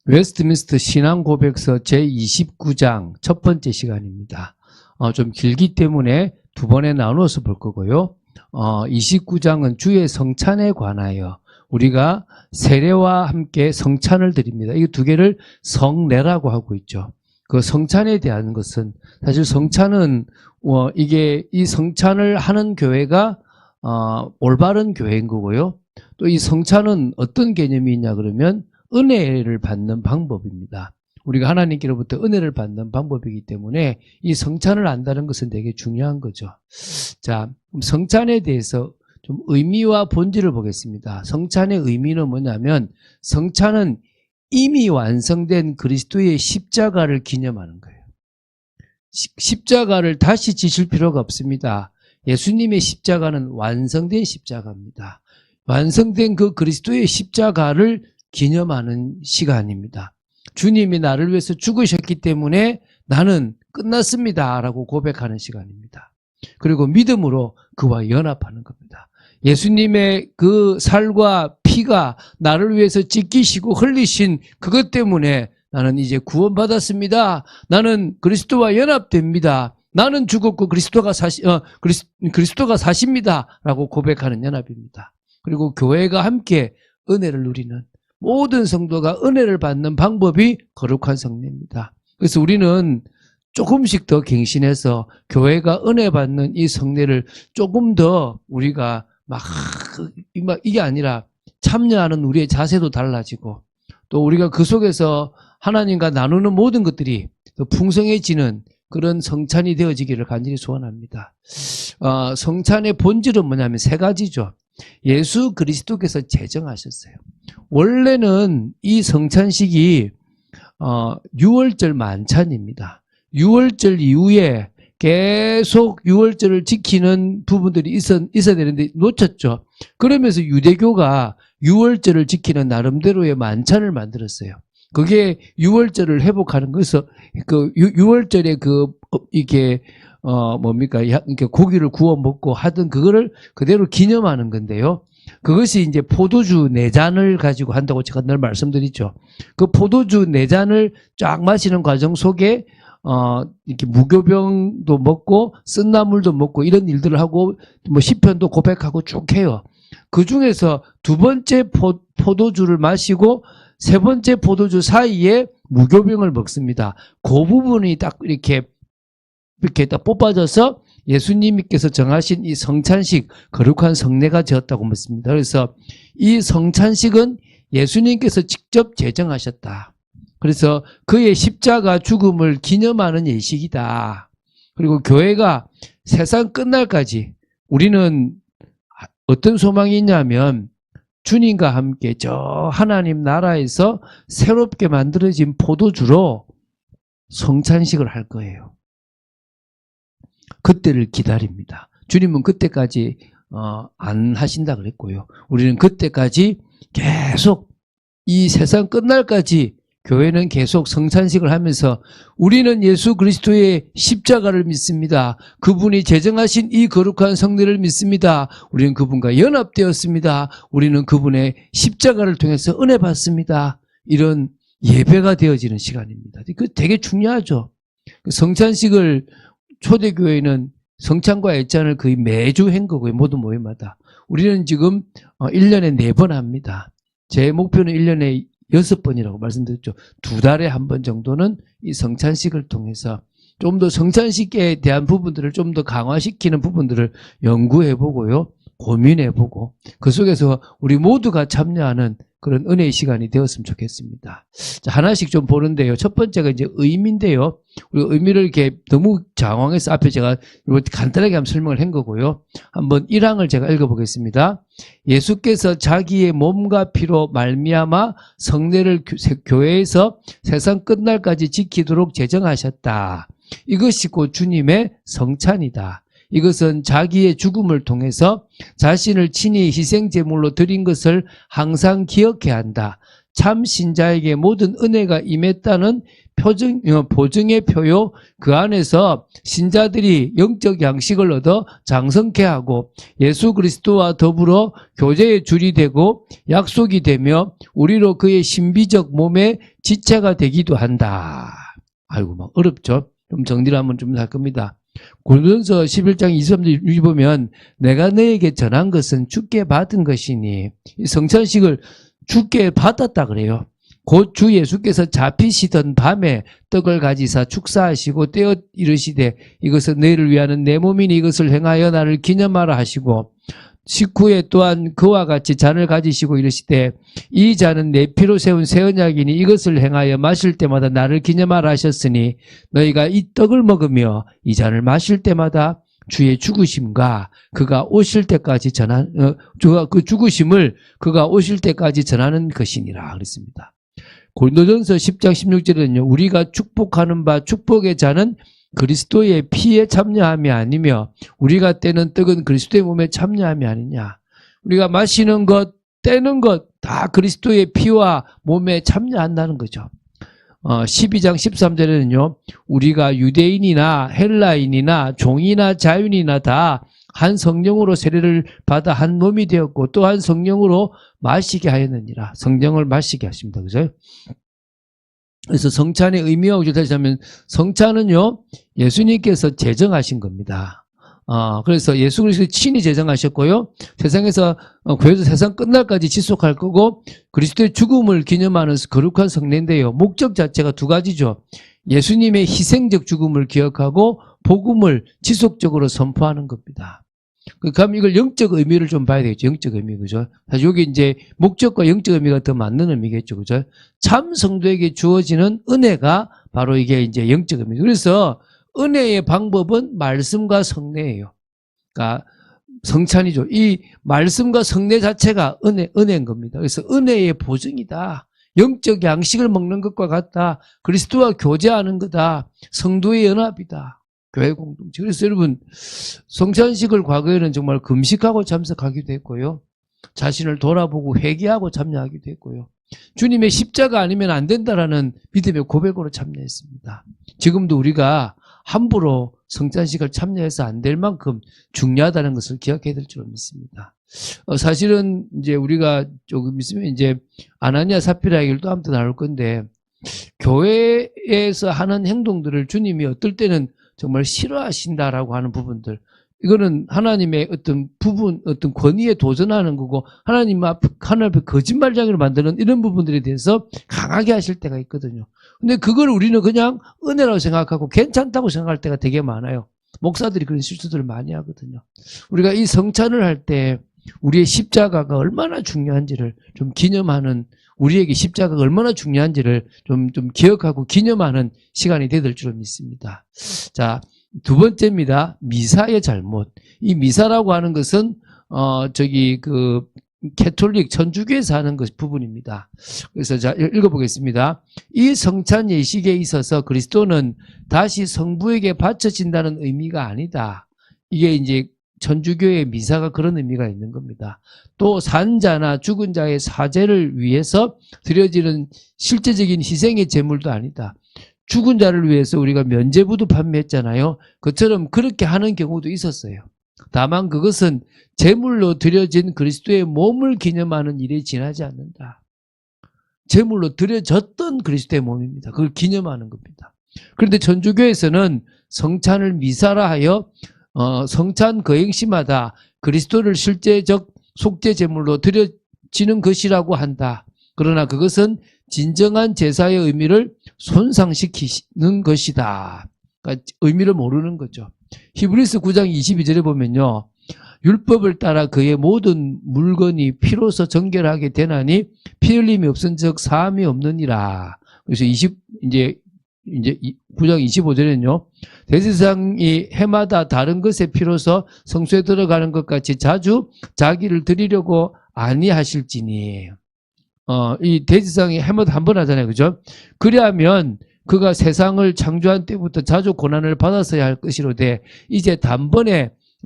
웨스트민스터 신앙고백서 제29장 첫 번째 시간입니다. 좀 길기 때문에 두 번에 나눠서 볼 거고요. 29장은 주의 성찬에 관하여 우리가 세례와 함께 성찬을 드립니다. 이 두 개를 성례라고 하고 있죠. 그 성찬에 대한 것은 사실 성찬은 이게 이 성찬을 하는 교회가 올바른 교회인 거고요. 또 이 성찬은 어떤 개념이 있냐 그러면 은혜를 받는 방법입니다. 우리가 하나님께로부터 은혜를 받는 방법이기 때문에 이 성찬을 안다는 것은 되게 중요한 거죠. 자, 성찬에 대해서 좀 의미와 본질을 보겠습니다. 성찬의 의미는 뭐냐면 성찬은 이미 완성된 그리스도의 십자가를 기념하는 거예요. 십자가를 다시 지실 필요가 없습니다. 예수님의 십자가는 완성된 십자가입니다. 완성된 그 그리스도의 십자가를 기념하는 시간입니다. 주님이 나를 위해서 죽으셨기 때문에 나는 끝났습니다 라고 고백하는 시간입니다. 그리고 믿음으로 그와 연합하는 겁니다. 예수님의 그 살과 피가 나를 위해서 찢기시고 흘리신 그것 때문에 나는 이제 구원받았습니다. 나는 그리스도와 연합됩니다. 나는 죽었고 그리스도가 사십니다 라고 고백하는 연합입니다. 그리고 교회가 함께 은혜를 누리는 모든 성도가 은혜를 받는 방법이 거룩한 성례입니다. 그래서 우리는 조금씩 더 갱신해서 교회가 은혜 받는 이 성례를 조금 더 우리가 이게 아니라 참여하는 우리의 자세도 달라지고 또 우리가 그 속에서 하나님과 나누는 모든 것들이 더 풍성해지는 그런 성찬이 되어지기를 간절히 소원합니다. 성찬의 본질은 뭐냐면 세 가지죠. 예수 그리스도께서 제정하셨어요. 원래는 이 성찬식이 6월절 만찬입니다. 6월절 이후에 계속 6월절을 지키는 부분들이 있어야 되는데 놓쳤죠. 그러면서 유대교가 6월절을 지키는 나름대로의 만찬을 만들었어요. 그게 6월절을 회복하는 거에서 그 6월절에 이게 이렇게 고기를 구워 먹고 하던 그거를 그대로 기념하는 건데요. 그것이 이제 포도주 4잔을 가지고 한다고 제가 늘 말씀드리죠. 그 포도주 4잔을 쫙 마시는 과정 속에 이렇게 무교병도 먹고 쓴나물도 먹고 이런 일들을 하고 시편도 고백하고 쭉 해요. 그 중에서 두 번째 포도주를 마시고 세 번째 포도주 사이에 무교병을 먹습니다. 그 부분이 딱 이렇게 딱 뽑아져서 예수님께서 정하신 이 성찬식, 거룩한 성례가 되었다고 묻습니다. 그래서 이 성찬식은 예수님께서 직접 제정하셨다. 그래서 그의 십자가 죽음을 기념하는 예식이다. 그리고 교회가 세상 끝날까지 우리는 어떤 소망이 있냐면 주님과 함께 저 하나님 나라에서 새롭게 만들어진 포도주로 성찬식을 할 거예요. 그때를 기다립니다. 주님은 그때까지 안 하신다 그랬고요. 우리는 그때까지 계속 이 세상 끝날까지 교회는 계속 성찬식을 하면서 우리는 예수 그리스도의 십자가를 믿습니다. 그분이 제정하신 이 거룩한 성례를 믿습니다. 우리는 그분과 연합되었습니다. 우리는 그분의 십자가를 통해서 은혜 받습니다. 이런 예배가 되어지는 시간입니다. 그 되게 중요하죠. 성찬식을 초대교회는 성찬과 애찬을 거의 매주 한 거고요. 모든 모임마다. 우리는 지금 1년에 4번 합니다. 제 목표는 1년에 6번이라고 말씀드렸죠. 2달에 한 번 정도는 이 성찬식을 통해서 좀 더 성찬식에 대한 부분들을 좀 더 강화시키는 부분들을 연구해보고요. 고민해보고 그 속에서 우리 모두가 참여하는 그런 은혜의 시간이 되었으면 좋겠습니다. 자, 하나씩 좀 보는데요. 첫 번째가 이제 의미인데요. 우리 의미를 이렇게 너무 장황해서 앞에 제가 간단하게 한번 설명을 한 거고요. 한번 1항을 제가 읽어보겠습니다. 예수께서 자기의 몸과 피로 말미암아 성례를 교회에서 세상 끝날까지 지키도록 제정하셨다. 이것이 곧 주님의 성찬이다. 이것은 자기의 죽음을 통해서 자신을 친히 희생제물로 드린 것을 항상 기억해야 한다. 참 신자에게 모든 은혜가 임했다는 보증의 표요, 그 안에서 신자들이 영적 양식을 얻어 장성케 하고 예수 그리스도와 더불어 교제의 줄이 되고 약속이 되며 우리로 그의 신비적 몸의 지체가 되기도 한다. 아이고, 막 어렵죠? 좀 정리를 한번 좀 할 겁니다. 고린도전서 11장 23절 보면 내가 너에게 전한 것은 주께 받은 것이니, 이 성찬식을 주께 받았다 그래요. 곧 주 예수께서 잡히시던 밤에 떡을 가지사 축사하시고 떼어 이르시되 이것은 너희를 위하는 내 몸이니 이것을 행하여 나를 기념하라 하시고, 식후에 또한 그와 같이 잔을 가지시고 이르시되 이 잔은 내 피로 세운 새 언약이니 이것을 행하여 마실 때마다 나를 기념하라 하셨으니 너희가 이 떡을 먹으며 이 잔을 마실 때마다 주의 죽으심과 그가 오실 때까지 그 죽으심을 그가 오실 때까지 전하는 것이니라 그랬습니다. 고린도전서 10장 16절에는요, 우리가 축복하는 바 축복의 잔은 그리스도의 피에 참여함이 아니며 우리가 떼는 떡은 그리스도의 몸에 참여함이 아니냐. 우리가 마시는 것, 떼는 것 다 그리스도의 피와 몸에 참여한다는 거죠. 12장 13절에는요, 우리가 유대인이나 헬라인이나 종이나 자유인이나 다 한 성령으로 세례를 받아 한 몸이 되었고 또 한 성령으로 마시게 하였느니라. 성령을 마시게 하십니다. 그죠? 그래서 성찬의 의미와 우리가 다시 하면 성찬은요, 예수님께서 제정하신 겁니다. 그래서 예수 그리스도 친히 제정하셨고요. 세상에서 교회도 세상 끝날까지 지속할 거고 그리스도의 죽음을 기념하는 거룩한 성례인데요. 목적 자체가 두 가지죠. 예수님의 희생적 죽음을 기억하고 복음을 지속적으로 선포하는 겁니다. 그럼 이걸 영적 의미를 좀 봐야 되겠죠. 영적 의미, 그죠? 사실 여기 이제 목적과 영적 의미가 더 맞는 의미겠죠. 그죠? 참 성도에게 주어지는 은혜가 바로 이게 이제 영적 의미. 그래서 은혜의 방법은 말씀과 성례예요. 그러니까 성찬이죠. 이 말씀과 성례 자체가 은혜인 겁니다. 그래서 은혜의 보증이다. 영적 양식을 먹는 것과 같다. 그리스도와 교제하는 거다. 성도의 연합이다. 교회 공동체. 그래서 여러분, 성찬식을 과거에는 정말 금식하고 참석하기도 했고요. 자신을 돌아보고 회개하고 참여하기도 했고요. 주님의 십자가 아니면 안 된다라는 믿음의 고백으로 참여했습니다. 지금도 우리가 함부로 성찬식을 참여해서 안 될 만큼 중요하다는 것을 기억해야 될 줄 믿습니다. 사실은 이제 우리가 조금 있으면 이제 아나니아 사피라 얘기를 또 한번 나눌 건데, 교회에서 하는 행동들을 주님이 어떨 때는 정말 싫어하신다라고 하는 부분들, 이거는 하나님의 어떤 어떤 권위에 도전하는 거고, 하나님 앞에 거짓말장애를 만드는 이런 부분들에 대해서 강하게 하실 때가 있거든요. 근데 그걸 우리는 그냥 은혜라고 생각하고 괜찮다고 생각할 때가 되게 많아요. 목사들이 그런 실수들을 많이 하거든요. 우리가 이 성찬을 할 때 우리의 십자가가 얼마나 중요한지를 좀 기념하는, 우리에게 십자가가 얼마나 중요한지를 좀 기억하고 기념하는 시간이 될 줄 믿습니다. 자, 두 번째입니다. 미사의 잘못. 이 미사라고 하는 것은 캐톨릭 천주교에서 하는 것 부분입니다. 그래서 자, 읽어보겠습니다. 이 성찬 예식에 있어서 그리스도는 다시 성부에게 바쳐진다는 의미가 아니다. 이게 이제 천주교의 미사가 그런 의미가 있는 겁니다. 또 산자나 죽은 자의 사죄를 위해서 드려지는 실제적인 희생의 제물도 아니다. 죽은 자를 위해서 우리가 면죄부도 판매했잖아요. 그처럼 그렇게 하는 경우도 있었어요. 다만 그것은 제물로 드려진 그리스도의 몸을 기념하는 일에 지나지 않는다. 제물로 드려졌던 그리스도의 몸입니다. 그걸 기념하는 겁니다. 그런데 천주교에서는 성찬을 미사라 하여 성찬 거행시마다 그리스도를 실제적 속죄 제물로 드려지는 것이라고 한다. 그러나 그것은 진정한 제사의 의미를 손상시키는 것이다. 그러니까 의미를 모르는 거죠. 히브리서 9장 22절에 보면요, 율법을 따라 그의 모든 물건이 피로서 정결하게 되나니 피 흘림이 없은즉 사함이 없느니라. 그래서 이제 9장 25절에는요, 대제사장이 해마다 다른 것에 피로서 성소에 들어가는 것 같이 자주 자기를 드리려고 아니하실지니. 이 대제사장이 해마다 한 번 하잖아요. 그죠? 그리하면 그가 세상을 창조한 때부터 자주 고난을 받았어야 할 것이로되 이제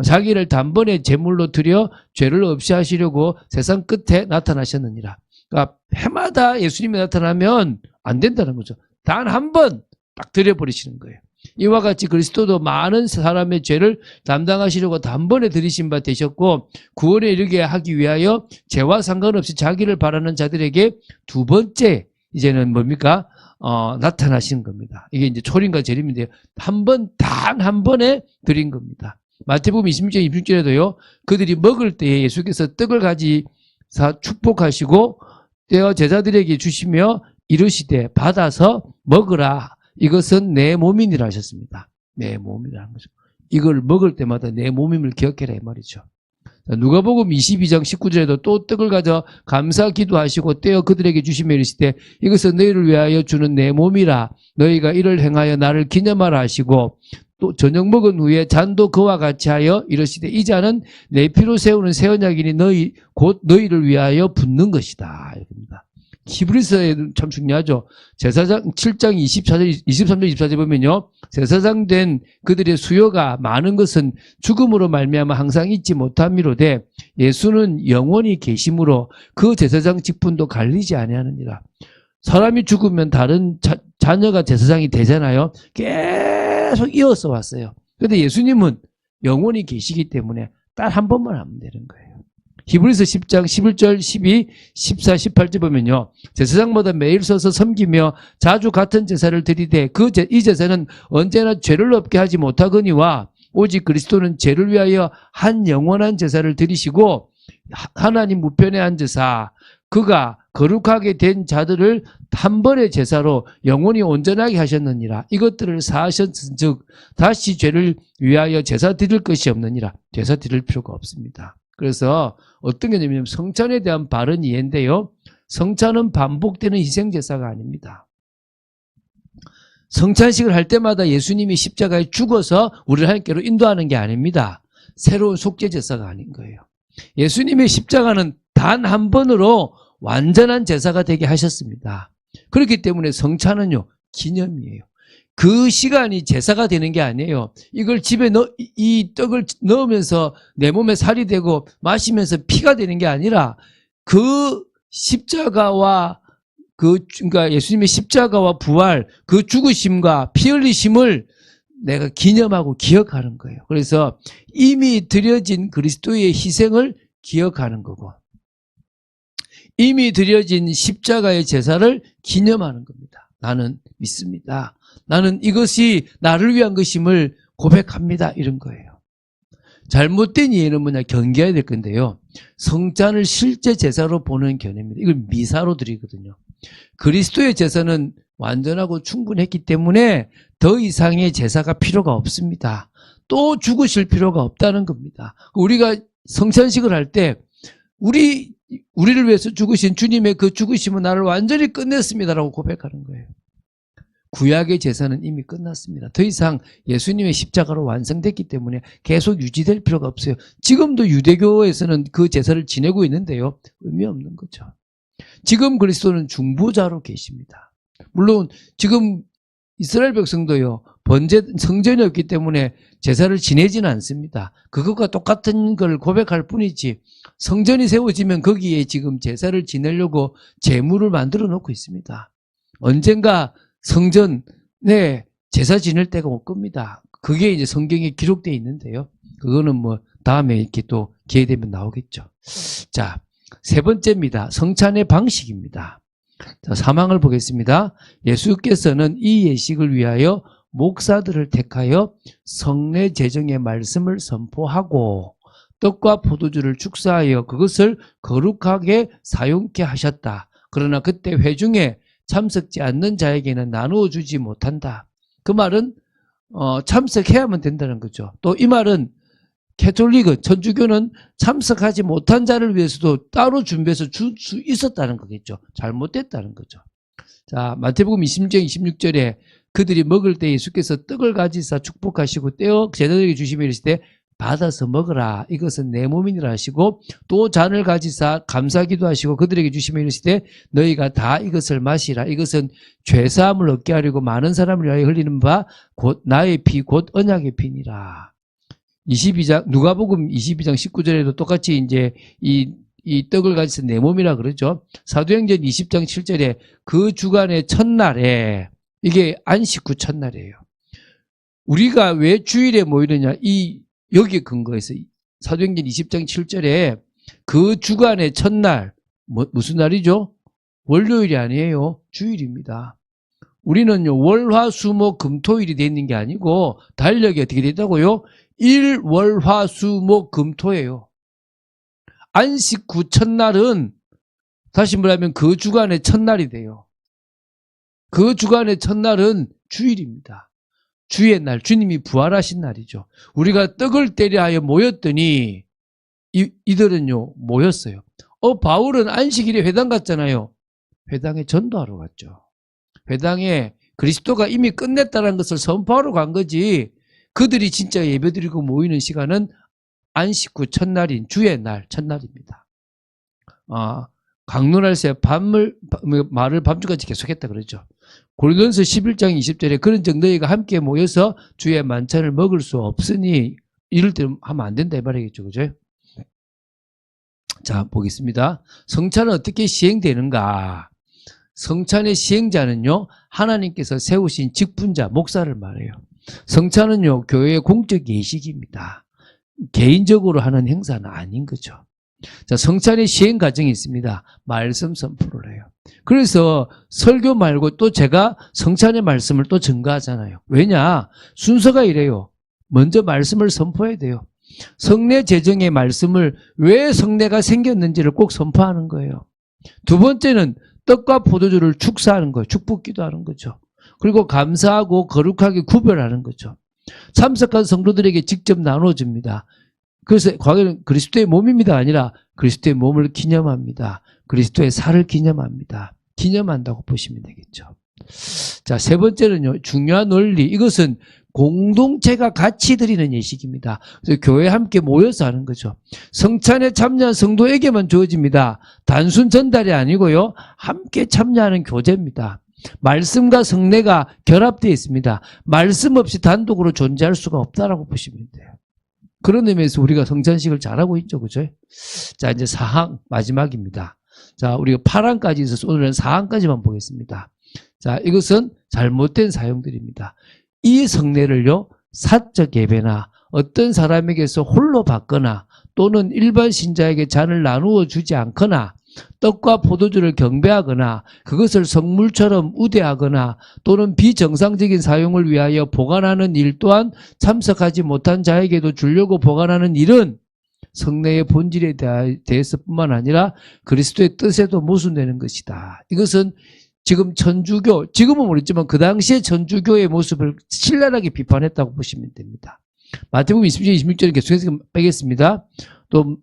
자기를 단번에 제물로 드려 죄를 없이 하시려고 세상 끝에 나타나셨느니라. 그러니까 해마다 예수님이 나타나면 안 된다는 거죠. 단 한 번 딱 드려버리시는 거예요. 이와 같이 그리스도도 많은 사람의 죄를 담당하시려고 단번에 들이신 바 되셨고 구원에 이르게 하기 위하여 죄와 상관없이 자기를 바라는 자들에게 두 번째 이제는 뭡니까? 나타나시는 겁니다. 이게 이제 초림과 재림인데요. 단 한 번에 드린 겁니다. 마태복음 26장 26절에도요. 그들이 먹을 때에 예수께서 떡을 가지사 축복하시고 떼어 제자들에게 주시며 이르시되 받아서 먹으라. 이것은 내 몸이니라 하셨습니다. 내 몸이라는 거죠. 이걸 먹을 때마다 내 몸임을 기억해라 이 말이죠. 누가복음 22장 19절에도 또 떡을 가져 감사 기도하시고 떼어 그들에게 주시며 이르시되 이것은 너희를 위하여 주는 내 몸이라. 너희가 이를 행하여 나를 기념하라 하시고 또 저녁 먹은 후에 잔도 그와 같이 하여 이르시되 이 잔은 내 피로 세우는 새 언약이니 곧 너희를 위하여 붓는 것이다. 이겁니다. 히브리서에 참 중요하죠. 제사장 7장 23절 24절 보면요. 제사장 된 그들의 수요가 많은 것은 죽음으로 말미암아 항상 잊지 못함이로되 예수는 영원히 계심으로 그 제사장 직분도 갈리지 아니하느니라. 사람이 죽으면 다른 자녀가 제사장이 되잖아요. 계속 이어서 왔어요. 그런데 예수님은 영원히 계시기 때문에 딱 한 번만 하면 되는 거예요. 히브리서 10장 11절 12, 14, 18절 보면요. 제사장마다 매일 서서 섬기며 자주 같은 제사를 드리되 이 제사는 언제나 죄를 없게 하지 못하거니와 오직 그리스도는 죄를 위하여 한 영원한 제사를 드리시고 하나님 우편에 앉으사 그가 거룩하게 된 자들을 한 번의 제사로 영원히 온전하게 하셨느니라. 이것들을 사하셨은즉 다시 죄를 위하여 제사 드릴 것이 없느니라. 제사 드릴 필요가 없습니다. 그래서 어떤 게 있냐면 성찬에 대한 바른 이해인데요. 성찬은 반복되는 희생제사가 아닙니다. 성찬식을 할 때마다 예수님이 십자가에 죽어서 우리를 하나님께로 인도하는 게 아닙니다. 새로운 속죄제사가 아닌 거예요. 예수님의 십자가는 단 한 번으로 완전한 제사가 되게 하셨습니다. 그렇기 때문에 성찬은요, 기념이에요. 그 시간이 제사가 되는 게 아니에요. 이걸 집에 이 떡을 넣으면서 내 몸에 살이 되고 마시면서 피가 되는 게 아니라 그 십자가와 그러니까 예수님의 십자가와 부활, 그 죽으심과 피 흘리심을 내가 기념하고 기억하는 거예요. 그래서 이미 드려진 그리스도의 희생을 기억하는 거고 이미 드려진 십자가의 제사를 기념하는 겁니다. 나는 믿습니다. 나는 이것이 나를 위한 것임을 고백합니다. 이런 거예요. 잘못된 이해는 뭐냐 경계해야 될 건데요. 성찬을 실제 제사로 보는 견해입니다. 이걸 미사로 드리거든요. 그리스도의 제사는 완전하고 충분했기 때문에 더 이상의 제사가 필요가 없습니다. 또 죽으실 필요가 없다는 겁니다. 우리가 성찬식을 할 때 우리를 위해서 죽으신 주님의 그 죽으심은 나를 완전히 끝냈습니다라고 고백하는 거예요. 구약의 제사는 이미 끝났습니다. 더 이상 예수님의 십자가로 완성됐기 때문에 계속 유지될 필요가 없어요. 지금도 유대교에서는 그 제사를 지내고 있는데요. 의미 없는 거죠. 지금 그리스도는 중보자로 계십니다. 물론 지금 이스라엘 백성도요. 성전이 없기 때문에 제사를 지내지는 않습니다. 그것과 똑같은 걸 고백할 뿐이지 성전이 세워지면 거기에 지금 제사를 지내려고 제물을 만들어 놓고 있습니다. 언젠가 성전에 제사 지낼 때가 올 겁니다. 그게 이제 성경에 기록되어 있는데요. 그거는 뭐 다음에 이렇게 또 기회 되면 나오겠죠. 자, 세 번째입니다. 성찬의 방식입니다. 자, 사망을 보겠습니다. 예수께서는 이 예식을 위하여 목사들을 택하여 성례 제정의 말씀을 선포하고 떡과 포도주를 축사하여 그것을 거룩하게 사용케 하셨다. 그러나 그때 회중에 참석지 않는 자에게는 나누어 주지 못한다. 그 말은 참석해야만 된다는 거죠. 또 이 말은 캐톨릭은 천주교는 참석하지 못한 자를 위해서도 따로 준비해서 줄 수 있었다는 거겠죠. 잘못됐다는 거죠. 자, 마태복음 26장 26절에 그들이 먹을 때 예수께서 떡을 가지사 축복하시고 떼어 제자들에게 주시며 이르시되 받아서 먹으라. 이것은 내 몸이니라 하시고 또 잔을 가지사 감사기도 하시고 그들에게 주시며 이르시되 너희가 다 이것을 마시라. 이것은 죄사함을 얻게 하려고 많은 사람을 위하여 흘리는 바 곧 나의 피 곧 언약의 피니라. 22장 누가복음 22장 19절에도 똑같이 이제 이 떡을 가지사 내 몸이라 그러죠. 사도행전 20장 7절에 그 주간의 첫날에 이게 안식 후 첫날이에요. 우리가 왜 주일에 모이느냐, 여기에 근거해서 사도행전 20장 7절에 그 주간의 첫날, 무슨 날이죠? 월요일이 아니에요. 주일입니다. 우리는요, 월, 화, 수, 목, 금, 토일이 돼 있는 게 아니고, 달력이 어떻게 됐다고요? 일, 월, 화, 수, 목, 금, 토예요. 안식 후 첫날은, 다시 말하면 그 주간의 첫날이 돼요. 그 주간의 첫날은 주일입니다. 주의 날, 주님이 부활하신 날이죠. 우리가 떡을 때려 하여 모였더니, 이들은요, 모였어요. 바울은 안식일에 회당 갔잖아요. 회당에 전도하러 갔죠. 회당에 그리스도가 이미 끝냈다는 것을 선포하러 간 거지, 그들이 진짜 예배드리고 모이는 시간은 안식 후 첫날인 주의 날, 첫날입니다. 강론할새 말을 밤중까지 계속했다 그러죠. 고린도전서 11장 20절에 그런즉 너희가 함께 모여서 주의 만찬을 먹을 수 없으니 이럴 때 하면 안 된다 이 말이겠죠. 그죠? 자, 보겠습니다. 성찬은 어떻게 시행되는가? 성찬의 시행자는요, 하나님께서 세우신 직분자, 목사를 말해요. 성찬은요, 교회의 공적 예식입니다. 개인적으로 하는 행사는 아닌 거죠. 자, 성찬의 시행 과정이 있습니다. 말씀 선포를 해요. 그래서 설교 말고 또 제가 성찬의 말씀을 또 증거하잖아요. 왜냐? 순서가 이래요. 먼저 말씀을 선포해야 돼요. 성례 제정의 말씀을 왜 성례가 생겼는지를 꼭 선포하는 거예요. 두 번째는 떡과 포도주를 축사하는 거예요. 축복 기도하는 거죠. 그리고 감사하고 거룩하게 구별하는 거죠. 참석한 성도들에게 직접 나눠줍니다. 그래서 과거에는 그리스도의 몸입니다 아니라 그리스도의 몸을 기념합니다. 그리스도의 살을 기념합니다. 기념한다고 보시면 되겠죠. 자, 세 번째는요, 중요한 원리. 이것은 공동체가 같이 드리는 예식입니다. 그래서 교회에 함께 모여서 하는 거죠. 성찬에 참여한 성도에게만 주어집니다. 단순 전달이 아니고요, 함께 참여하는 교제입니다. 말씀과 성례가 결합되어 있습니다. 말씀 없이 단독으로 존재할 수가 없다라고 보시면 돼요. 그런 의미에서 우리가 성찬식을 잘하고 있죠. 그죠? 자, 이제 4항 마지막입니다. 자, 우리가 8항까지 있어서 오늘은 4항까지만 보겠습니다. 자, 이것은 잘못된 사용들입니다. 이 성례를요, 사적 예배나 어떤 사람에게서 홀로 받거나 또는 일반 신자에게 잔을 나누어 주지 않거나 떡과 포도주를 경배하거나 그것을 성물처럼 우대하거나 또는 비정상적인 사용을 위하여 보관하는 일 또한 참석하지 못한 자에게도 주려고 보관하는 일은 성례의 본질에 대해서뿐만 아니라 그리스도의 뜻에도 모순되는 것이다. 이것은 지금 천주교, 지금은 모르겠지만 그 당시에 천주교의 모습을 신랄하게 비판했다고 보시면 됩니다. 마태복음 27장 26절을 계속해서 빼겠습니다. 또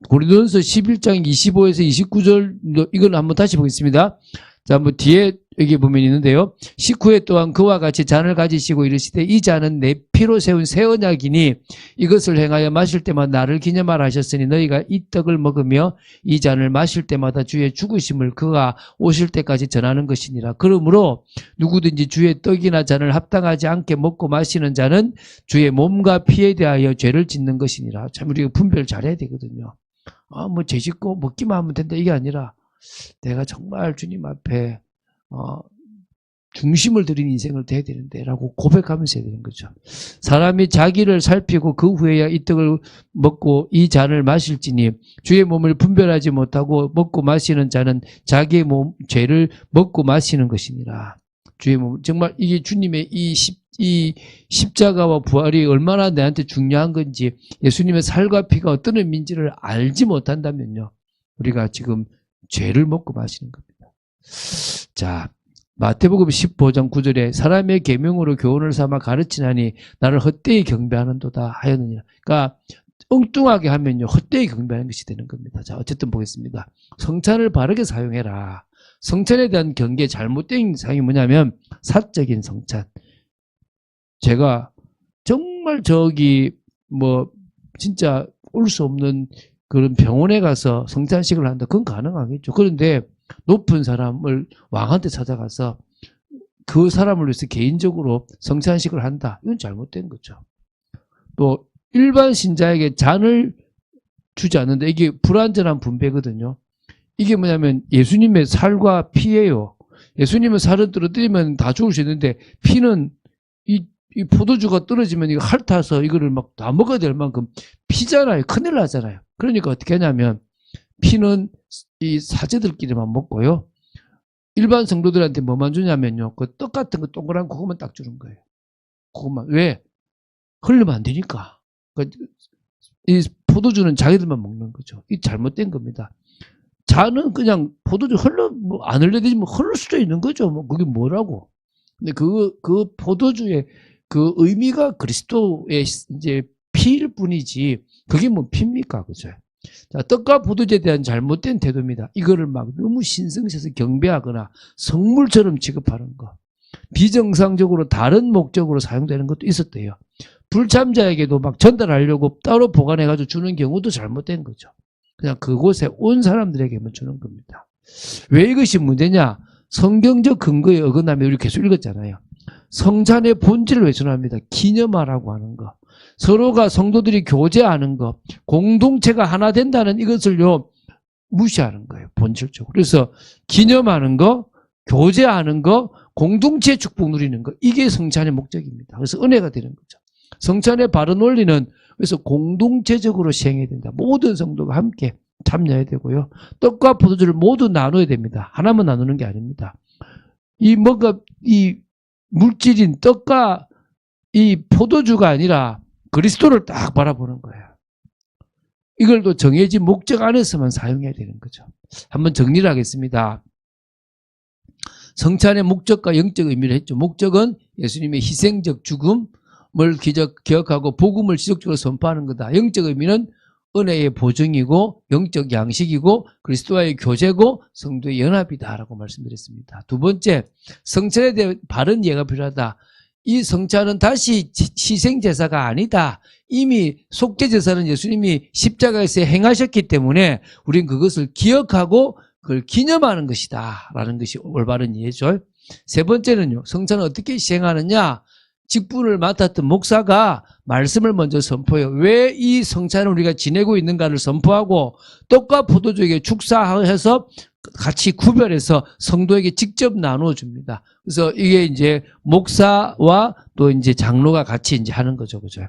고린도전서 11장 25에서 29절 이건 한번 다시 보겠습니다. 자, 한번 뒤에 여기 보면 있는데요. 식후에 또한 그와 같이 잔을 가지시고 이르시되 이 잔은 내 피로 세운 새 언약이니 이것을 행하여 마실 때마다 나를 기념하라 하셨으니 너희가 이 떡을 먹으며 이 잔을 마실 때마다 주의 죽으심을 그가 오실 때까지 전하는 것이니라. 그러므로 누구든지 주의 떡이나 잔을 합당하지 않게 먹고 마시는 자는 주의 몸과 피에 대하여 죄를 짓는 것이니라. 참 우리가 분별을 잘해야 되거든요. 뭐 죄 짓고 먹기만 하면 된다 이게 아니라 내가 정말 주님 앞에 중심을 들인 인생을 돼야 되는데 라고 고백하면서 해야 되는 거죠. 사람이 자기를 살피고 그 후에야 이 떡을 먹고 이 잔을 마실지니 주의 몸을 분별하지 못하고 먹고 마시는 자는 자기의 죄를 먹고 마시는 것이니라. 주의 몸, 정말 이게 주님의 이 십자가와 부활이 얼마나 내한테 중요한 건지 예수님의 살과 피가 어떤 의미인지를 알지 못한다면요, 우리가 지금 죄를 먹고 마시는 겁니다. 자, 마태복음 15장 9절에 사람의 계명으로 교훈을 삼아 가르치나니 나를 헛되이 경배하는도다 하였느니라. 그러니까 엉뚱하게 하면요, 헛되이 경배하는 것이 되는 겁니다. 자, 어쨌든 보겠습니다. 성찬을 바르게 사용해라. 성찬에 대한 경계, 잘못된 사용이 뭐냐면 사적인 성찬. 제가 정말 진짜 올 수 없는 그런 병원에 가서 성찬식을 한다. 그건 가능하겠죠. 그런데 높은 사람을 왕한테 찾아가서 그 사람을 위해서 개인적으로 성찬식을 한다. 이건 잘못된 거죠. 또 일반 신자에게 잔을 주지 않는다. 이게 불완전한 분배거든요. 이게 뭐냐면 예수님의 살과 피예요. 예수님은 살은 떨어뜨리면 다 죽을 수 있는데 피는 이 포도주가 떨어지면 이거 핥아서 이거를 막 다 먹어야 될 만큼 피잖아요. 큰일 나잖아요. 그러니까 어떻게 하냐면 피는 이 사제들끼리만 먹고요. 일반 성도들한테 뭐만 주냐면요. 그 떡 같은 거 동그란 그거만 딱 주는 거예요. 그것만. 왜? 흘리면 안 되니까. 이 포도주는 자기들만 먹는 거죠. 이 잘못된 겁니다. 자는 그냥 포도주 안 흘려되지 뭐 흘릴 수도 있는 거죠. 뭐 그게 뭐라고. 근데 그 포도주의 그 의미가 그리스도의 이제 피일 뿐이지 그게 뭐 피입니까? 그죠? 자, 떡과 포도주에 대한 잘못된 태도입니다. 이거를 막 너무 신성시해서 경배하거나 성물처럼 취급하는 거. 비정상적으로 다른 목적으로 사용되는 것도 있었대요. 불참자에게도 막 전달하려고 따로 보관해가지고 주는 경우도 잘못된 거죠. 그냥 그곳에 온 사람들에게만 주는 겁니다. 왜 이것이 문제냐? 성경적 근거에 어긋나면 우리 계속 읽었잖아요. 성찬의 본질을 훼손합니다. 기념하라고 하는 거. 서로가 성도들이 교제하는 거. 공동체가 하나 된다는 이것을요 무시하는 거예요. 본질적으로. 그래서 기념하는 거, 교제하는 거, 공동체 축복 누리는 거. 이게 성찬의 목적입니다. 그래서 은혜가 되는 거죠. 성찬의 바른 원리는 그래서 공동체적으로 시행해야 된다. 모든 성도가 함께 참여해야 되고요. 떡과 포도주를 모두 나눠야 됩니다. 하나만 나누는 게 아닙니다. 이 물질인 떡과 이 포도주가 아니라 그리스도를 딱 바라보는 거예요. 이걸 또 정해진 목적 안에서만 사용해야 되는 거죠. 한번 정리를 하겠습니다. 성찬의 목적과 영적 의미를 했죠. 목적은 예수님의 희생적 죽음을 기억하고 복음을 지속적으로 선포하는 거다. 영적 의미는 은혜의 보증이고 영적 양식이고 그리스도와의 교제고 성도의 연합이다라고 말씀드렸습니다. 두 번째, 성찬에 대한 바른 이해가 필요하다. 이 성찬은 다시 희생제사가 아니다. 이미 속죄제사는 예수님이 십자가에서 행하셨기 때문에 우린 그것을 기억하고 그걸 기념하는 것이다 라는 것이 올바른 이해죠. 세 번째는요, 성찬을 어떻게 시행하느냐. 직분을 맡았던 목사가 말씀을 먼저 선포해요. 왜 이 성찬을 우리가 지내고 있는가를 선포하고 떡과 포도주에게 축사해서 같이 구별해서 성도에게 직접 나누어 줍니다. 그래서 이게 이제 목사와 또 이제 장로가 같이 이제 하는 거죠. 그죠?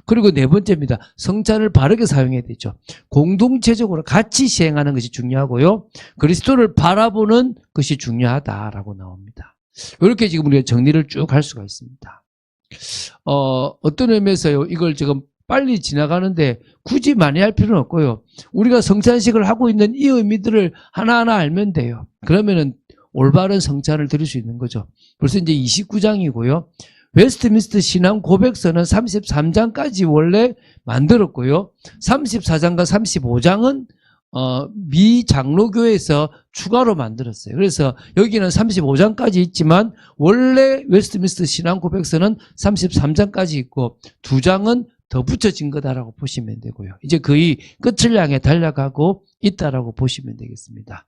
그리고 네 번째입니다. 성찬을 바르게 사용해야 되죠. 공동체적으로 같이 시행하는 것이 중요하고요. 그리스도를 바라보는 것이 중요하다라고 나옵니다. 이렇게 지금 우리가 정리를 쭉 할 수가 있습니다. 어떤 의미에서요, 이걸 지금 빨리 지나가는데 굳이 많이 할 필요는 없고요. 우리가 성찬식을 하고 있는 이 의미들을 하나하나 알면 돼요. 그러면은 올바른 성찬을 드릴 수 있는 거죠. 벌써 이제 29장이고요. 웨스트민스터 신앙 고백서는 33장까지 원래 만들었고요. 34장과 35장은 미 장로교에서 추가로 만들었어요. 그래서 여기는 35장까지 있지만 원래 웨스트민스터 신앙 고백서는 33장까지 있고 2장은 더 붙여진 거다라고 보시면 되고요. 이제 거의 끝을 향해 달려가고 있다라고 보시면 되겠습니다.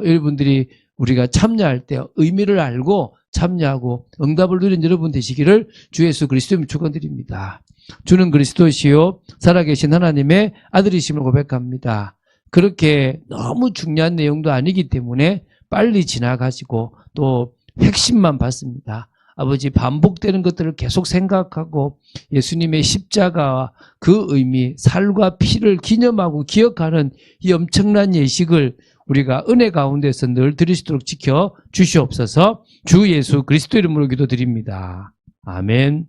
여러분들이 우리가 참여할 때 의미를 알고 참여하고 응답을 누린 여러분 되시기를 주 예수 그리스도님 축원드립니다. 주는 그리스도시요 살아계신 하나님의 아들이심을 고백합니다. 그렇게 너무 중요한 내용도 아니기 때문에 빨리 지나가시고 또 핵심만 받습니다. 아버지, 반복되는 것들을 계속 생각하고 예수님의 십자가와 그 의미, 살과 피를 기념하고 기억하는 이 엄청난 예식을 우리가 은혜 가운데서 늘 드릴 수 있도록 지켜 주시옵소서. 주 예수 그리스도 이름으로 기도드립니다. 아멘.